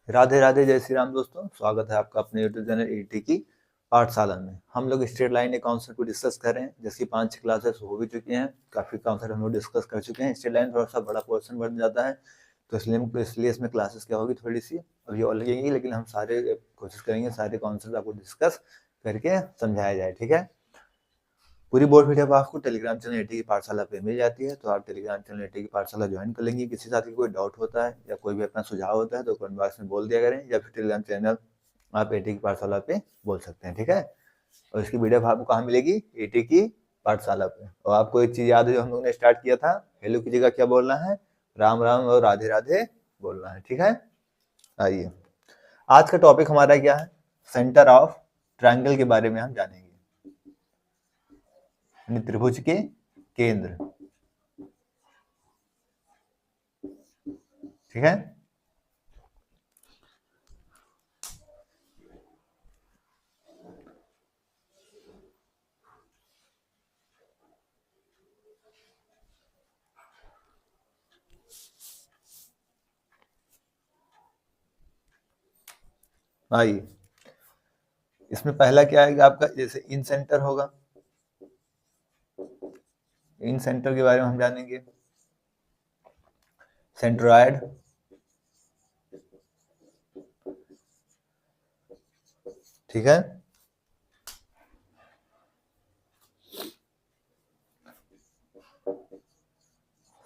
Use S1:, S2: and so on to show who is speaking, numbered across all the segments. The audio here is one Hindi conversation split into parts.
S1: राधे राधे, जय श्री राम दोस्तों। स्वागत है आपका अपने यूट्यूब चैनल ईटी की पाठशाला में। हम लोग स्ट्रेट लाइन के कॉन्सेप्ट को डिस्कस कर रहे हैं, जिसकी 5-6 क्लासेस हो भी चुकी हैं। काफ़ी कॉन्सेप्ट हम लोग डिस्कस कर चुके हैं। स्ट्रेट लाइन थोड़ा सा बड़ा पोर्शन बन जाता है, तो इसलिए इसमें क्लासेस क्या होगी थोड़ी सी अभी और लगेंगी, लेकिन हम सारे कोशिश करेंगे सारे कॉन्सेप्ट आपको डिस्कस करके समझाया जाए। ठीक है, पूरी बोर्ड पीडीएफ आपको टेलीग्राम चैनल ईटी की पाठशाला पे मिल जाती है, तो आप टेलीग्राम चैनल ईटी की पाठशाला ज्वाइन कर लेंगे। किसी साथी कोई डाउट होता है या कोई भी अपना सुझाव होता है तो कमेंट बॉक्स में बोल दिया करें, या फिर टेलीग्राम चैनल आप ईटी की पाठशाला पे बोल सकते हैं। ठीक है, और इसकी वीडियो आपको कहाँ मिलेगी? ईटी की पाठशाला पे। और आपको एक चीज याद है जो हम लोगों ने स्टार्ट किया था, हेलो की जगह क्या बोलना है? राम राम और राधे राधे बोलना है। ठीक है, आइए आज का टॉपिक हमारा क्या है? सेंटर ऑफ ट्रायंगल के बारे में हम जानेंगे, त्रिभुज के केंद्र। ठीक है, आइए इसमें पहला क्या आएगा आपका? जैसे इन सेंटर होगा, इन सेंटर के बारे में हम जानेंगे। सेंट्रॉयड, ठीक है,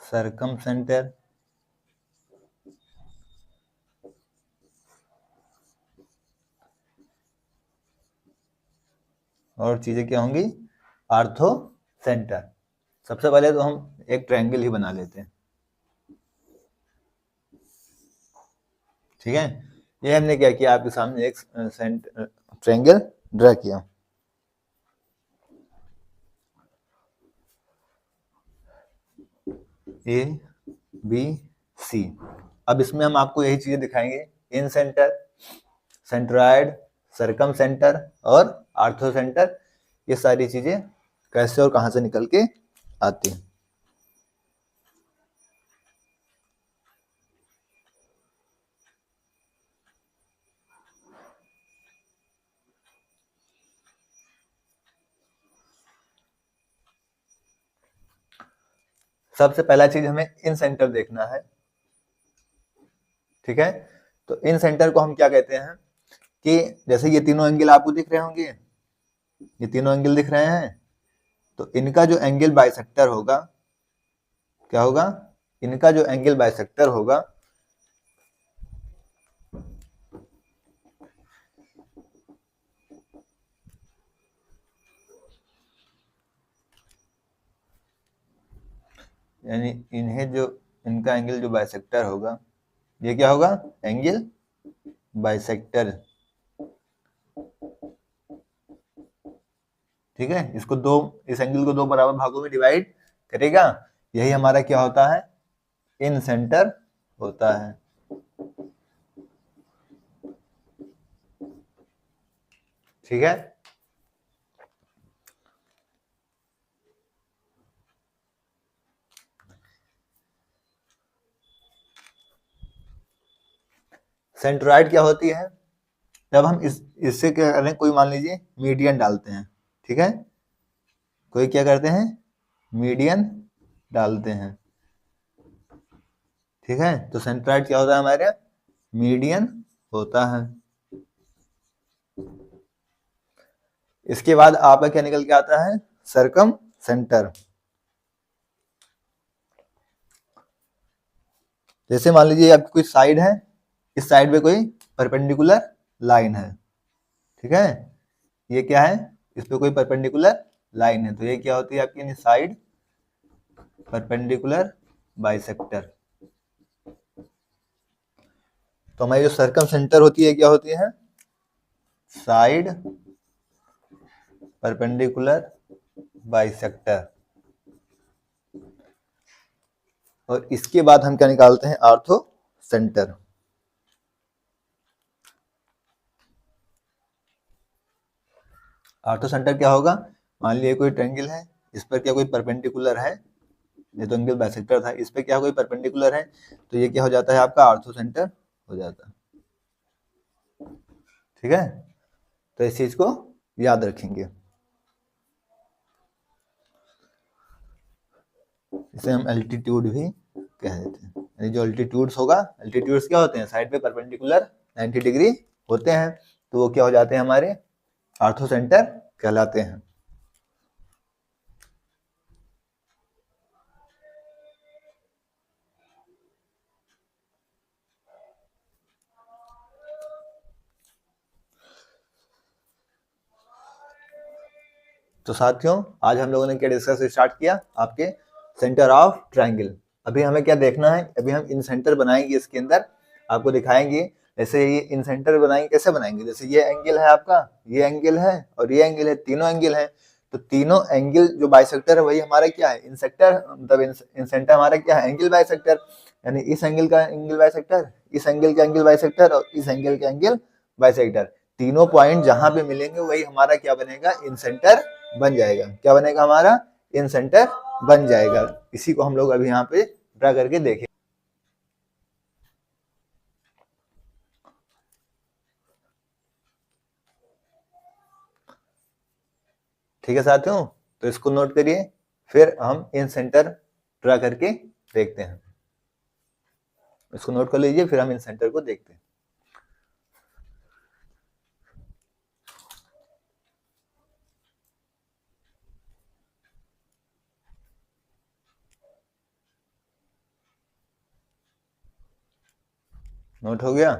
S1: सरकम सेंटर, और चीजें क्या होंगी? Ortho centre. सबसे पहले तो हम एक ट्रायंगल ही बना लेते हैं। ठीक है, ये हमने क्या किया, आपके सामने एक ट्रायंगल ड्रा किया। A B C. अब इसमें हम आपको यही चीजें दिखाएंगे, incentre, centroid, circumcentre और आर्थो सेंटर। ये सारी चीजें कैसे और कहां से निकल के आती हैं। सबसे पहला चीज हमें इन सेंटर देखना है। ठीक है, तो इन सेंटर को हम क्या कहते हैं कि जैसे ये तीनों एंगल आपको दिख रहे होंगे, ये तीनों एंगल दिख रहे हैं, तो इनका जो एंगल बाइसेक्टर होगा, क्या होगा? इनका जो एंगल बाइसेक्टर होगा यानी इन्हें जो इनका एंगल जो बाइसेक्टर होगा, ये क्या होगा? Angle bisector. ठीक है, इसको इस एंगल को दो बराबर भागों में डिवाइड करेगा, यही हमारा क्या होता है? इन सेंटर होता है। ठीक है, सेंट्रॉयड क्या होती है? जब हम इससे क्या करें, कोई मान लीजिए मीडियन डालते हैं। ठीक है, कोई क्या करते हैं? मीडियन डालते हैं। ठीक है, तो सेंट्रॉयड क्या होता है हमारे? मीडियन होता है। इसके बाद आपका क्या निकल के आता है? सरकम सेंटर। जैसे मान लीजिए आपकी कोई साइड है, इस साइड पे कोई परपेंडिकुलर लाइन है। ठीक है, ये क्या है? इस पे कोई परपेंडिकुलर लाइन है, तो ये क्या होती है आपकी? Side perpendicular bisector. तो हमारी जो सर्कम सेंटर होती है क्या होती है? Side perpendicular bisector. और इसके बाद हम क्या निकालते हैं? Ortho centre. आर्थो सेंटर क्या होगा? मान लीजिए कोई ट्रायंगल है, इस पर क्या कोई परपेंडिकुलर है, ये तो एंगल बाइसेक्टर था, इस पे क्या कोई परपेंडिकुलर है, तो ये क्या हो जाता है आपका? आर्थो सेंटर हो जाता है। ठीक है, तो इस चीज को याद रखेंगे। इसे हम एल्टीट्यूड भी कह देते हैं। यानी जो एल्टीट्यूड्स होगा, एल्टीट्यूड्स क्या होते हैं, साइड पे परपेंडिकुलर 90 डिग्री होते हैं, तो वो क्या हो जाते हैं, हमारे ऑर्थो सेंटर कहलाते हैं। तो साथियों, आज हम लोगों ने क्या डिस्कस स्टार्ट किया, आपके सेंटर ऑफ ट्रायंगल। अभी हमें क्या देखना है, अभी हम इन सेंटर बनाएंगे, इसके अंदर आपको दिखाएंगे। जैसे ये इन सेंटर बनाएंगे, कैसे बनाएंगे, जैसे ये एंगल है आपका, ये एंगल है और ये एंगल है, तीनों एंगल है। तो तीनों एंगल जो बाइसेक्टर है वही हमारा क्या है, इन सेक्टर, मतलब इन सेंटर हमारा क्या है, एंगल बाइसेक्टर। यानी इस एंगल का एंगल बाइसेक्टर, इस एंगल का एंगल बाइसेक्टर और इस एंगल का एंगल बाइसेक्टर। तीनों पॉइंट जहां पे मिलेंगे वही हमारा क्या बनेगा, इन सेंटर बन जाएगा। क्या बनेगा, हमारा इन सेंटर बन जाएगा। इसी को हम लोग अभी यहाँ पे ड्रा करके देखें। ठीक है साथियों, तो इसको नोट करिए, फिर हम इन सेंटर ड्रा करके देखते हैं। इसको नोट कर लीजिए, फिर हम इन सेंटर को देखते हैं। नोट हो गया?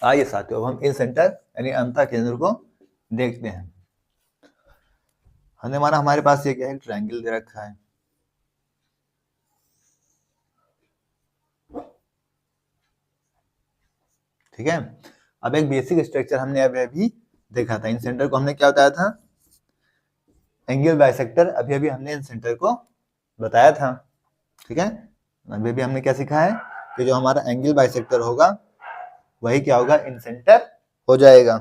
S1: आइए साथियों, अब हम इन सेंटर यानी अंतः केंद्र को देखते हैं। हमने माना हमारे पास ये क्या है, ट्रायंगल दे रखा है। ठीक है, अब एक बेसिक स्ट्रक्चर हमने अभी देखा था। इन सेंटर को हमने क्या बताया था, एंगल बाइसेक्टर। अभी अभी हमने इन सेंटर को बताया था। ठीक है, अभी अभी हमने क्या सीखा है कि जो हमारा एंगल बाइसेक्टर होगा वही क्या होगा, इन सेंटर हो जाएगा।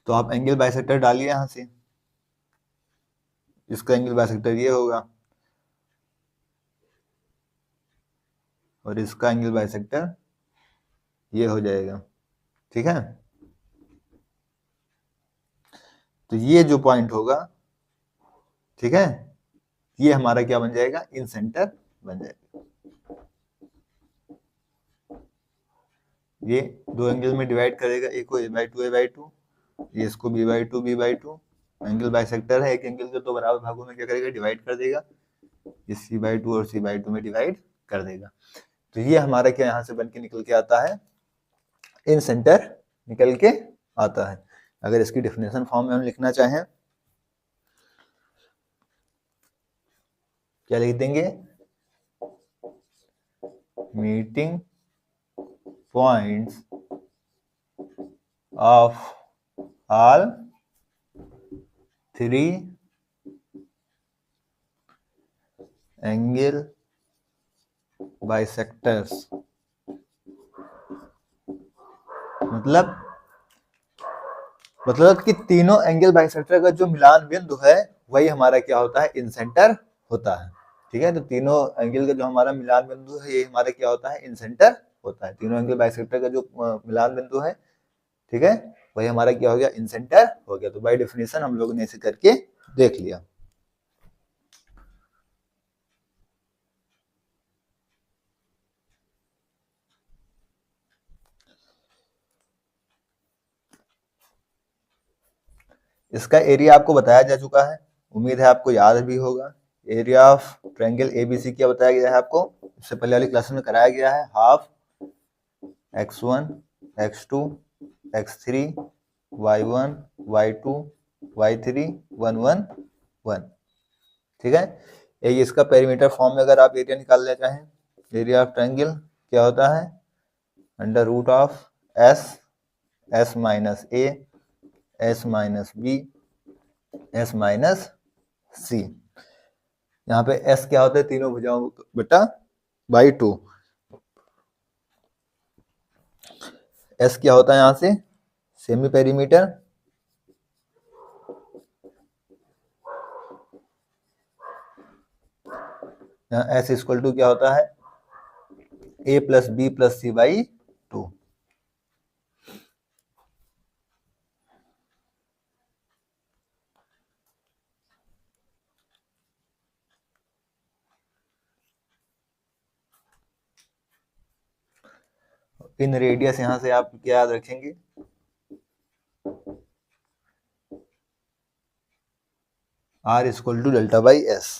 S1: तो आप एंगल बाइसेक्टर डालिए यहां से, इसका एंगल बाइसेक्टर ये होगा और इसका एंगल बाइसेक्टर ये हो जाएगा। ठीक है, तो ये जो पॉइंट होगा, ठीक है, ये हमारा क्या बन जाएगा, इन सेंटर बन जाएगा। ये दो एंगल में डिवाइड करेगा, एक को a/2 ये इसको b/2 एंगल बाइसेक्टर है। एक एंगल के दो बराबर भागों में क्या करेगा, डिवाइड कर देगा। ये c/2 और c/2 में डिवाइड कर देगा। तो ये हमारा क्या यहां से बन के निकल के आता है, इन सेंटर निकल के आता है। अगर इसकी डेफिनेशन फॉर्म में हम लिखना चाहें, क्या लिख देंगे, meeting points of all three angle bisectors. मतलब कि तीनों एंगल बाइसेक्टर का जो मिलान बिंदु है वही हमारा क्या होता है, इन सेंटर होता है। ठीक है, तो तीनों एंगल का जो हमारा मिलान बिंदु है ये हमारा क्या होता है, इन सेंटर होता है। तीनों एंगल बाइसेक्टर का जो मिलान बिंदु है, ठीक है, वही हमारा क्या हो गया, इन सेंटर हो गया। तो बाय डेफिनेशन हम लोगों ने इसे करके देख लिया। इसका एरिया आपको बताया जा चुका है, उम्मीद है आपको याद भी होगा। एरिया ऑफ ट्रायंगल एबीसी क्या बताया गया है आपको, इससे पहले वाली क्लास में कराया गया है, half x1 x2 x3 y1 y2 y3 1 1 1। ठीक है, ये इसका पेरीमीटर फॉर्म में अगर आप एरिया निकालना चाहें, एरिया ऑफ ट्रायंगल क्या होता है, under root of S, S minus A, S minus B, S minus C. यहाँ पे एस क्या होता है, तीनों भुजाओं बटा बाई 2। एस क्या होता है यहाँ से, सेमी पेरीमीटर, यहाँ एस इक्वल टू क्या होता है, A plus B plus C by 2। In radius यहाँ से आप क्या याद रखेंगे, R equal to delta by S.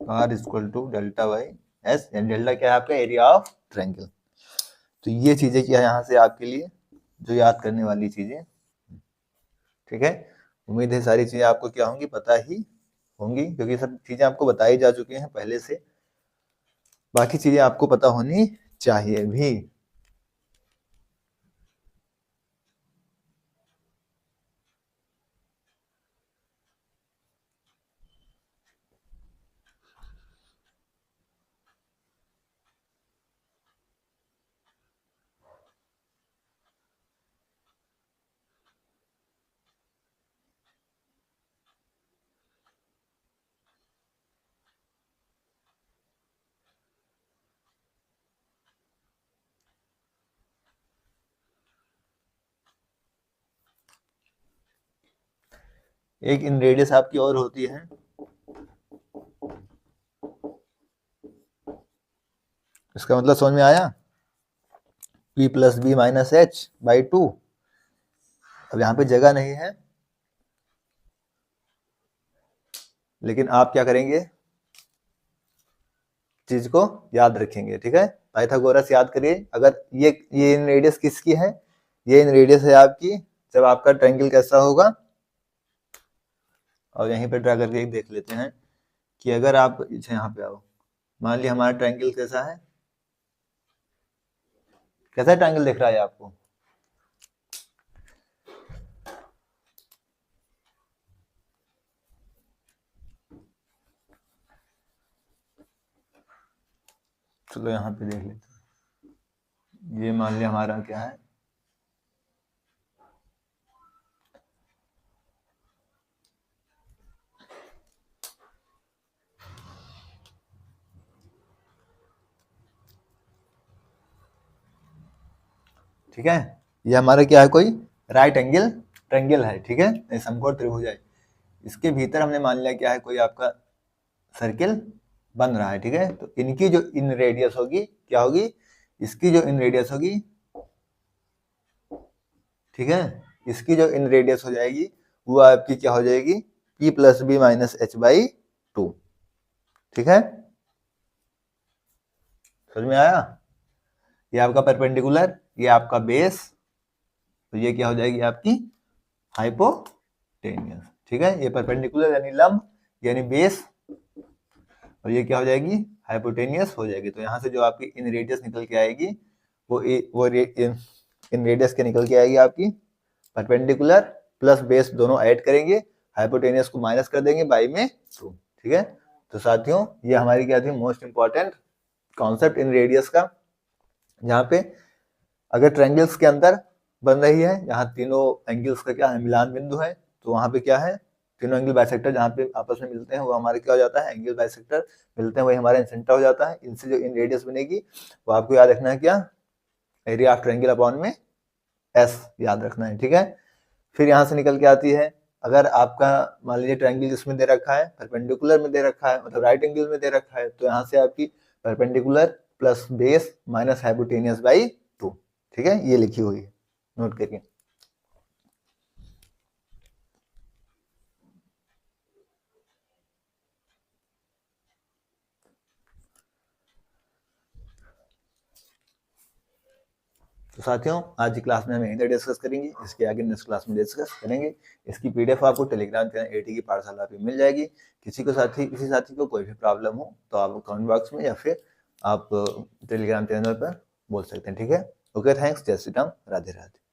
S1: R equal to delta by S, delta क्या है आपका, एरिया ऑफ ट्रायंगल। तो ये चीजें क्या है यहाँ से आपके लिए जो याद करने वाली चीजें। ठीक है, उम्मीद है सारी चीजें आपको क्या होंगी, पता ही होंगी, क्योंकि सब चीजें आपको बताई जा चुकी हैं पहले से। बाकी चीजें आपको पता होनी चाहिए भी। एक इन रेडियस आपकी और होती है, इसका मतलब समझ में आया, p plus B minus H by 2। अब यहाँ पे जगह नहीं है, लेकिन आप क्या करेंगे, चीज को याद रखेंगे। ठीक है, पाइथागोरस याद करिए। अगर ये इन रेडियस किसकी है, ये इन रेडियस है आपकी जब आपका ट्रायंगल कैसा होगा। और यहीं पे ड्रा करके एक देख लेते हैं कि अगर आप यहाँ पे आओ, मान लिया हमारा ट्रायंगल कैसा है, कैसा ट्रायंगल दिख रहा है आपको, चलो यहाँ पे देख लेते हैं। ये मान लिया हमारा क्या है, ठीक है, ये हमारा क्या है, कोई राइट एंगल ट्रायंगल है। ठीक है, समकोण त्रिभुज है। इसके भीतर हमने मान लिया क्या है, कोई आपका सर्किल बन रहा है। ठीक है, तो इनकी जो इन रेडियस होगी क्या होगी, इसकी जो इन रेडियस होगी, ठीक है, इसकी जो इन रेडियस हो जाएगी वो आपकी क्या हो जाएगी, p plus B minus H by 2। ठीक है, समझ में आया, ये आपका परपेंडिकुलर, ये आपका बेस, तो ये क्या हो जाएगी आपकी हाइपोटेनियस। ठीक है, ये परपेंडिकुलर यानी लंब यानी बेस, और ये क्या हो जाएगी, हाइपोटेनियस हो जाएगी। तो यहाँ से जो आपकी इन रेडियस निकल के आएगी वो इन रेडियस के निकल के आएगी आपकी परपेंडिकुलर प्लस बेस दोनों ऐड करेंगे, हाइपोटेनियस को माइनस कर देंगे बाई में 2। ठीक है, तो साथियों ये हमारी क्या थी, most important concept in radius का, जहाँ पे अगर ट्रायंगल्स के अंदर बन रही है, यहाँ तीनों एंगल्स का क्या है, मिलान बिंदु है, तो वहां पे क्या है, तीनों एंगल बाइसेक्टर जहाँ पे आपस में मिलते हैं वो हमारे क्या हो जाता है, एंगल बाइसेक्टर मिलते हैं, वही हमारा इंसेंटर हो जाता है। इनसे जो इन रेडियस बनेगी वो आपको याद रखना है, क्या, एरिया ऑफ ट्रायंगल अपॉन में एस याद रखना है, ठीक है। फिर यहाँ से निकल के आती है, अगर आपका मान लीजिए ट्रायंगल जिसमें दे रखा है परपेंडिकुलर में दे रखा है, मतलब राइट एंगल में दे रखा है, तो यहाँ से आपकी perpendicular plus base minus hypotenuse by 2, ठीक है, ये लिखी हुई है, नोट करिए। तो साथियों आज की क्लास में हम यहीं तक डिस्कस करेंगे, इसके आगे नेक्स्ट क्लास में डिस्कस करेंगे। इसकी पीडीएफ आपको टेलीग्राम चैनल एटी की पाठशाला पे मिल जाएगी। किसी साथी को कोई भी प्रॉब्लम हो तो आप कमेंट बॉक्स में या फिर आप टेलीग्राम चैनल पर बोल सकते हैं, ठीक है। ओके, थैंक्स, जय श्री राम, राधे राधे।